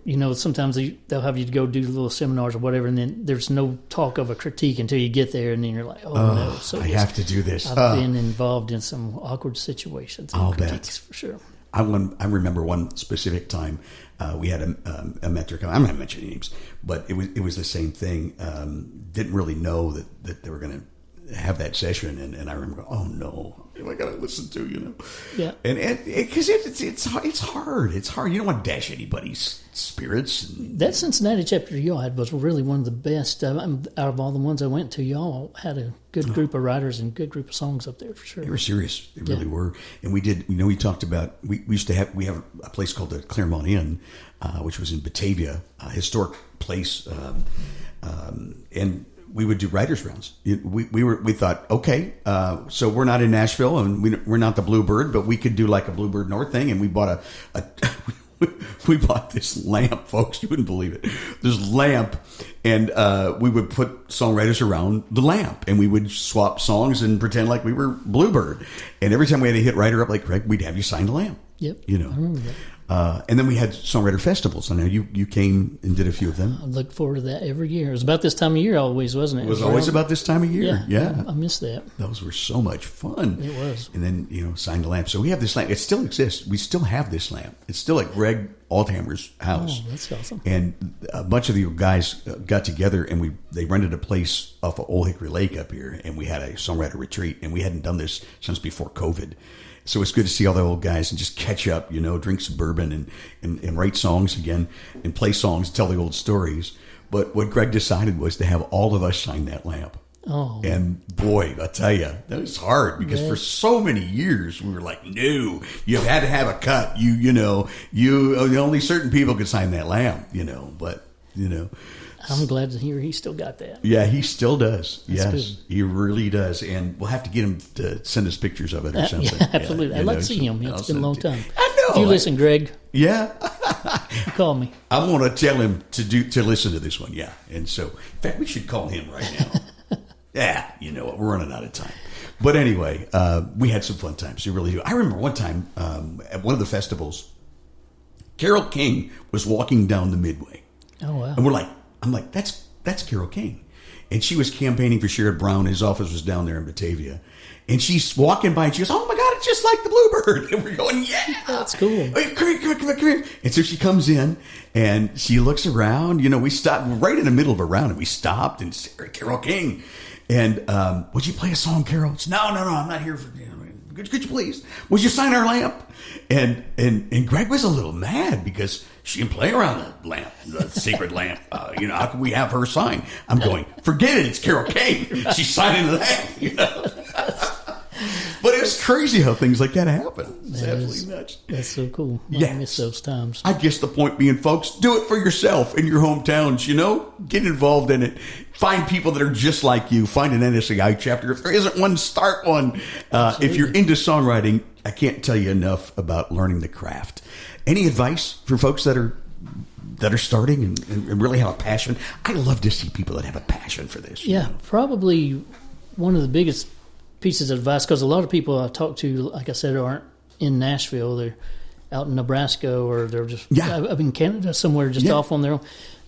you know, sometimes they'll have you go do little seminars or whatever, and then there's no talk of a critique until you get there, and then you're like, oh no. So I have to do this. I've been involved in some awkward situations. I'll critiques, bet. For sure. I remember one specific time we had a mentor come. I'm not mentioning names, but it was the same thing. Didn't really know that they were going to have that session, and I remember, oh no, what am I got to listen to? You know, yeah, and because it's hard. It's hard. You don't want to dash anybody's spirits. That Cincinnati chapter y'all had was really one of the best out of all the ones I went to. Y'all had a good group of writers and good group of songs up there for sure. They were serious. They really were. And we did, you know, we talked about, we have a place called the Claremont Inn, which was in Batavia, a historic place. And we would do writers' rounds. We thought, okay, so we're not in Nashville and we're not the Bluebird, but we could do like a Bluebird North thing. And we bought we bought this lamp, folks. You wouldn't believe it. This lamp, and we would put songwriters around the lamp, and we would swap songs and pretend like we were Bluebird. And every time we had a hit writer up like Craig, we'd have you sign the lamp. Yep, you know. I remember that. And then we had songwriter festivals. I know you came and did a few of them. I look forward to that every year. It was about this time of year always, wasn't it? It was always about this time of year. Yeah. I miss that. Those were so much fun. It was. And then, you know, sign the lamp. So we have this lamp. It still exists. We still have this lamp. It's still at Greg Althammer's house. Oh, that's awesome. And a bunch of you guys got together, and they rented a place off of Old Hickory Lake up here, and we had a songwriter retreat, and we hadn't done this since before COVID. So it's good to see all the old guys and just catch up, you know, drink some bourbon and write songs again and play songs, tell the old stories. But what Greg decided was to have all of us sign that lamp. Oh. And boy, I tell you, that was hard because for so many years we were like, no, you had to have a cut. You know, only certain people could sign that lamp, you know, but, you know. I'm glad to hear he still got that. Yeah, he still does. That's good. He really does. And we'll have to get him to send us pictures of it or something. Yeah, absolutely. I'd like to see him. It's been a long time. I know. If you listen, Greg. Yeah. You call me. I want to tell him to listen to this one. Yeah. And so, in fact, we should call him right now. Yeah, you know what? We're running out of time. But anyway, we had some fun times. You really do. I remember one time at one of the festivals, Carole King was walking down the Midway. Oh, wow. And I'm like, that's Carole King. And she was campaigning for Sherrod Brown. His office was down there in Batavia. And she's walking by and she goes, oh my God, it's just like the Bluebird. And we're going, yeah. That's cool. Come here. And so she comes in and she looks around. You know, we stopped right in the middle of a round and we stopped and said, Carole King. And would you play a song, Carole? She said, no, I'm not here for, you know, could you please? Would you sign our lamp? And Greg was a little mad because she didn't play around the lamp, the secret lamp. You know, how can we have her sign? I'm going, forget it. It's Carole King. She's signing the lamp. You know. But it's crazy how things like that happen. It's absolutely nuts. That's so cool. Yeah, I miss those times. I guess the point being, folks, do it for yourself in your hometowns. You know, get involved in it. Find people that are just like you. Find an NSAI chapter. If there isn't one, start one. If you're into songwriting, I can't tell you enough about learning the craft. Any advice for folks that are starting and really have a passion? I love to see people that have a passion for this. Yeah, probably one of the biggest pieces of advice, because a lot of people I talk to, like I said, aren't in Nashville. They're out in Nebraska, or they're just up in Canada somewhere, just off on their own.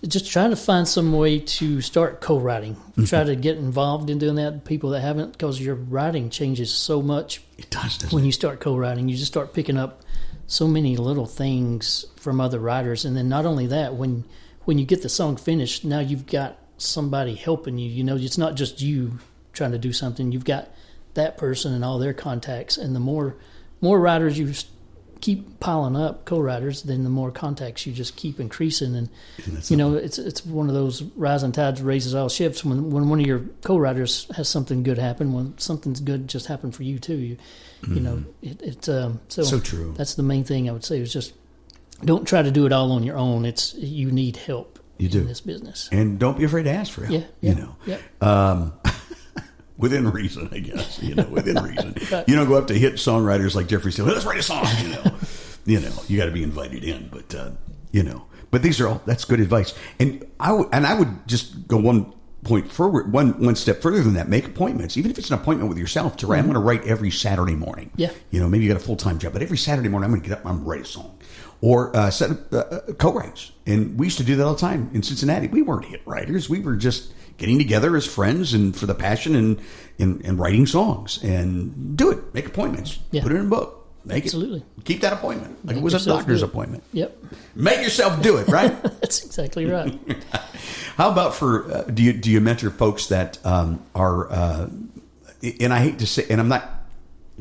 Just trying to find some way to start co-writing. Mm-hmm. Try to get involved in doing that. People that haven't, because your writing changes so much. It does, doesn't when it? you start co-writing, you just start picking up so many little things from other writers. And then not only that, when you get the song finished, now you've got somebody helping you. You know, it's not just you trying to do something. You've got that person and all their contacts. And the more writers you keep piling up, co-writers, then the more contacts you just keep increasing. And you know, it's one of those rising tides raises all ships. When one of your co-writers has something good happen, when something's good just happened for you too, you know, it's so true. That's the main thing I would say, is just don't try to do it all on your own. You need help. You do in this business, and don't be afraid to ask for help. Yeah, you know. Yeah. Within reason, I guess. Within reason. You don't go up to hit songwriters like Jeffrey Steele. Let's write a song. You got to be invited in. But but these are all. That's good advice. And I would just go one point forward, one step further than that. Make appointments, even if it's an appointment with yourself. To write, I'm going to write every Saturday morning. Yeah. Maybe you got a full-time job, but every Saturday morning I'm going to get up and I'm going to write a song. Or set up co-writes. And we used to do that all the time in Cincinnati. We weren't hit writers. We were just getting together as friends and for the passion and writing songs. And do it. Make appointments. Yeah. Put it in a book. Absolutely. Keep that appointment. Like Make it was a doctor's do it. appointment. Yep. Make yourself do it, right? That's exactly right. How about for, do you mentor folks that are, and I hate to say, and I'm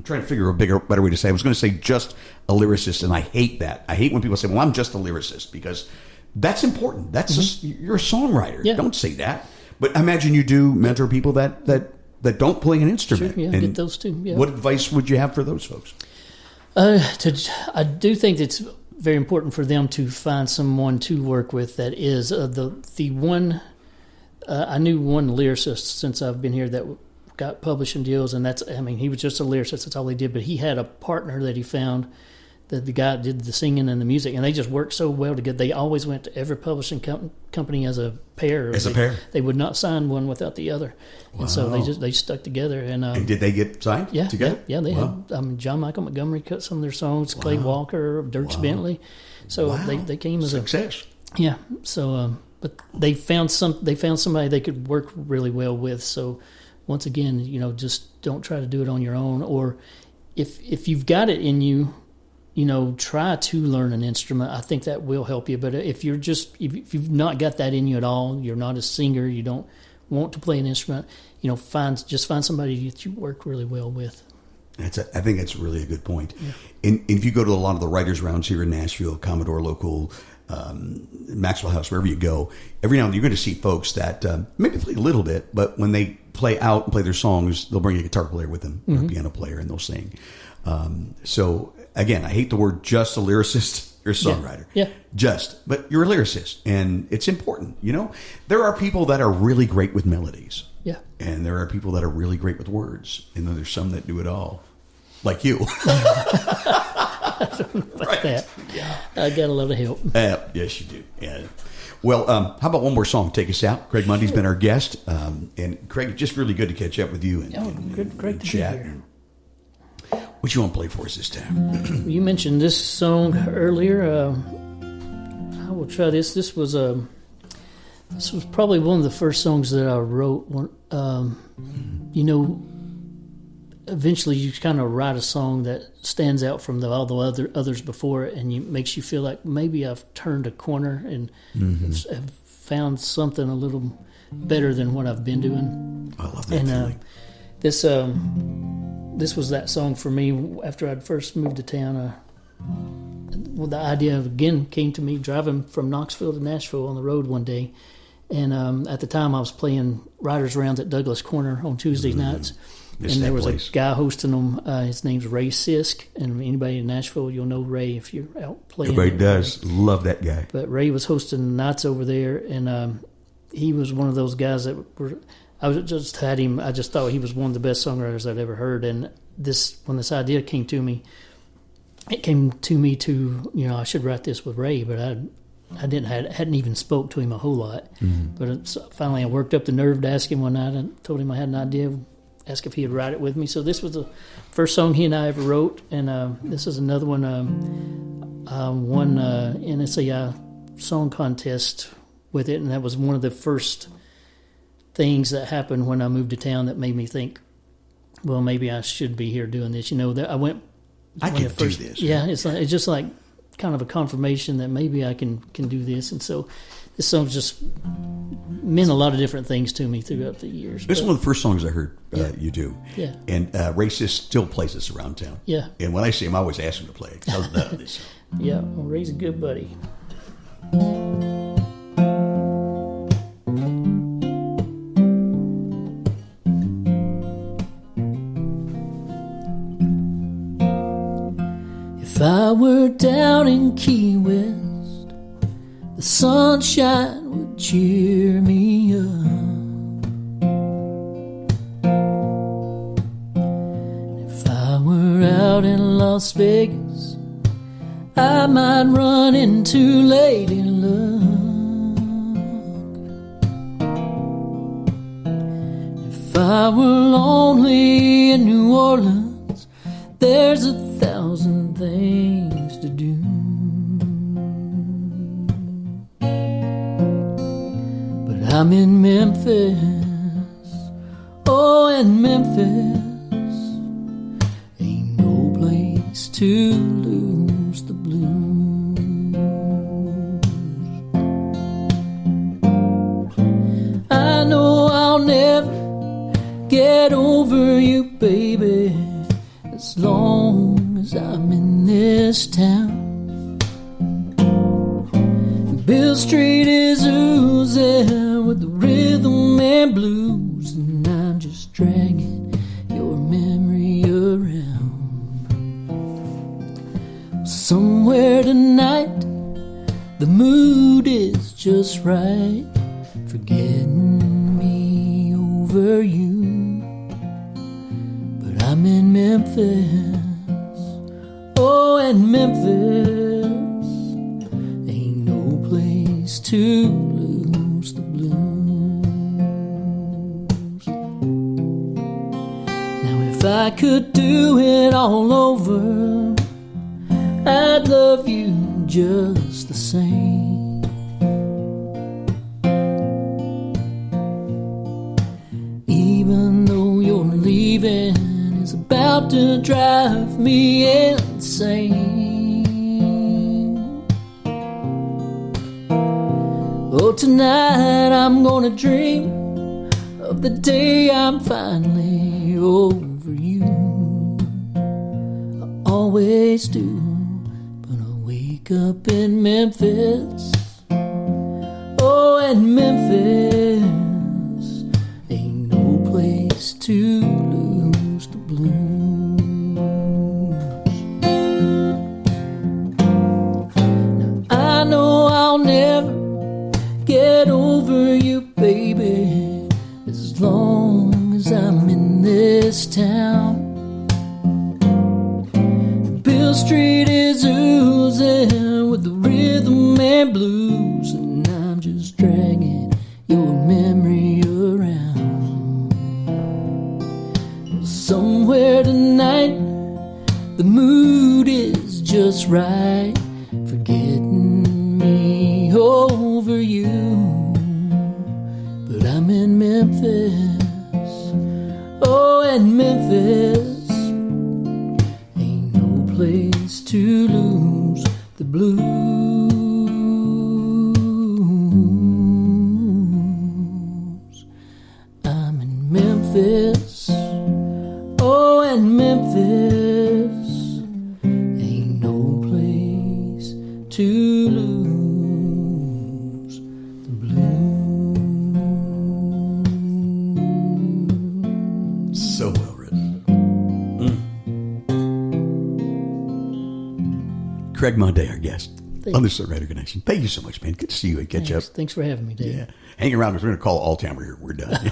trying to figure a better way to say it. I was going to say just a lyricist, and I hate that. I hate when people say, well, I'm just a lyricist, because that's important. That's just, you're a songwriter. Yeah. Don't say that. But I imagine you do mentor people that don't play an instrument. Sure, yeah, and get those too. Yeah. What advice would you have for those folks? I do think it's very important for them to find someone to work with that is the one. I knew one lyricist since I've been here that got publishing deals, and he was just a lyricist. That's all he did. But he had a partner that he found, that the guy did the singing and the music, and they just worked so well together. They always went to every publishing company as a pair. They would not sign one without the other. Wow. And so they stuck together. And did they get signed together? Yeah, they had. John Michael Montgomery cut some of their songs. Clay Walker, Dirks Bentley. So they came as success. Yeah. So, but they found somebody they could work really well with. So, once again, just don't try to do it on your own. Or if you've got it in you, try to learn an instrument. I think that will help you. But if you've not got that in you at all, you're not a singer, you don't want to play an instrument, find somebody that you work really well with. I think that's really a good point. Yeah. And if you go to a lot of the writers' rounds here in Nashville, Commodore Local, Maxwell House, wherever you go, every now and then you're going to see folks that maybe play a little bit, but when they play out and play their songs, they'll bring a guitar player with them, or a piano player, and they'll sing. So again, I hate the word just a lyricist. You're a songwriter. Yeah. But you're a lyricist, and it's important. There are people that are really great with melodies. Yeah. And there are people that are really great with words, and then there's some that do it all, like you. I don't know about that. Yeah. I got a lot of help. Yes, you do. Yeah. Well, how about one more song? Take us out. Craig Mundy's been our guest, and Craig, just really good to catch up with you and great to chat. be here. What you want to play for us this time? You mentioned this song earlier. I will try this. This was probably one of the first songs that I wrote. Eventually you kind of write a song that stands out from all the others before it, and makes you feel like maybe I've turned a corner and have found something a little better than what I've been doing. I love that feeling. This was that song for me after I'd first moved to town. The idea again came to me driving from Knoxville to Nashville on the road one day, and at the time I was playing writers' rounds at Douglas Corner on Tuesday nights, and there was a guy hosting them. His name's Ray Sisk, and anybody in Nashville, you'll know Ray if you're out playing. Everybody does. Love that guy. But Ray was hosting nights over there, and he was one of those guys that were. I just thought he was one of the best songwriters I'd ever heard. And when this idea came to me, it came to me I should write this with Ray, but I hadn't even spoke to him a whole lot. But finally I worked up the nerve to ask him one night. I told him I had an idea, asked if he would write it with me. So this was the first song he and I ever wrote, and this is another one. Won NSAI song contest with it, and that was one of the first things that happened when I moved to town that made me think, well, maybe I should be here doing this. I went. I can do this. Yeah, it's just like kind of a confirmation that maybe I can do this, and so this song just meant a lot of different things to me throughout the years. This is one of the first songs I heard you do. Yeah. And Racist still plays this around town. Yeah. And when I see him, I always ask him to play it. I love this song. Yeah, well, Ray's a good buddy. If I were down in Key West, the sunshine would cheer me up. out in Las Vegas, I might run into Lady Luck. If I were lonely in New Orleans, there's 1,000 things to do. But I'm in Memphis, oh, in Memphis, ain't no place to lose the blues. I know I'll never get over you, baby, as long as I'm in this town. Bill Street is oozing with the rhythm and blues, and I'm just dragging your memory around. Somewhere tonight, the mood is just right, forgetting me over you. But I'm in Memphis, oh, in Memphis, ain't no place to lose the blues. Now if I could do it all over, I'd love you just the same. Even though you're leaving is about to drive me insane. Oh, tonight I'm gonna dream of the day I'm finally over you. I always do, but I wake up in Memphis, oh, in Memphis, ain't no place to lose the blues. Now I know I'll never get over you, baby, as long as I'm in this town. Bill Street is oozing with the rhythm and blues, and I'm just dragging your memory around. Somewhere tonight, the mood is just right, forgetting me over you. But I'm in Memphis, oh, in Memphis, ain't no place to lose the blues. I'm in Memphis, oh, in Memphis, ain't no place to lose the blues. So well written. Craig Monday, our guest on the Songwriter Connection. Thank you so much, man. Good to see you and catch up. Thanks for having me, Dave. Yeah. Hang around because we're going to call all time we're done.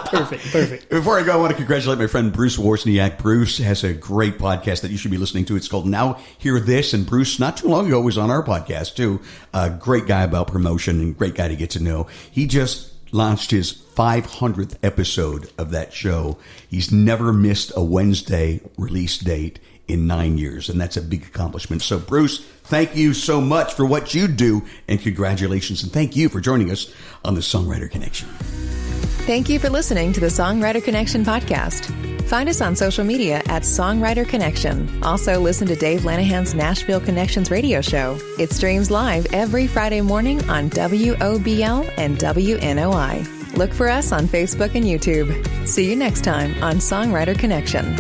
Perfect. Before I go, I want to congratulate my friend Bruce Wozniak. Bruce has a great podcast that you should be listening to. It's called Now Hear This. And Bruce, not too long ago, was on our podcast, too. A great guy about promotion and great guy to get to know. He just launched his 500th episode of that show. He's never missed a Wednesday release date in 9 years, and that's a big accomplishment. So, Bruce, thank you so much for what you do, and congratulations, and thank you for joining us on the Songwriter Connection. Thank you for listening to the Songwriter Connection podcast. Find us on social media at Songwriter Connection. Also, listen to Dave Lanahan's Nashville Connections radio show. It streams live every Friday morning on WOBL and WNOI. Look for us on Facebook and YouTube. See you next time on Songwriter Connection.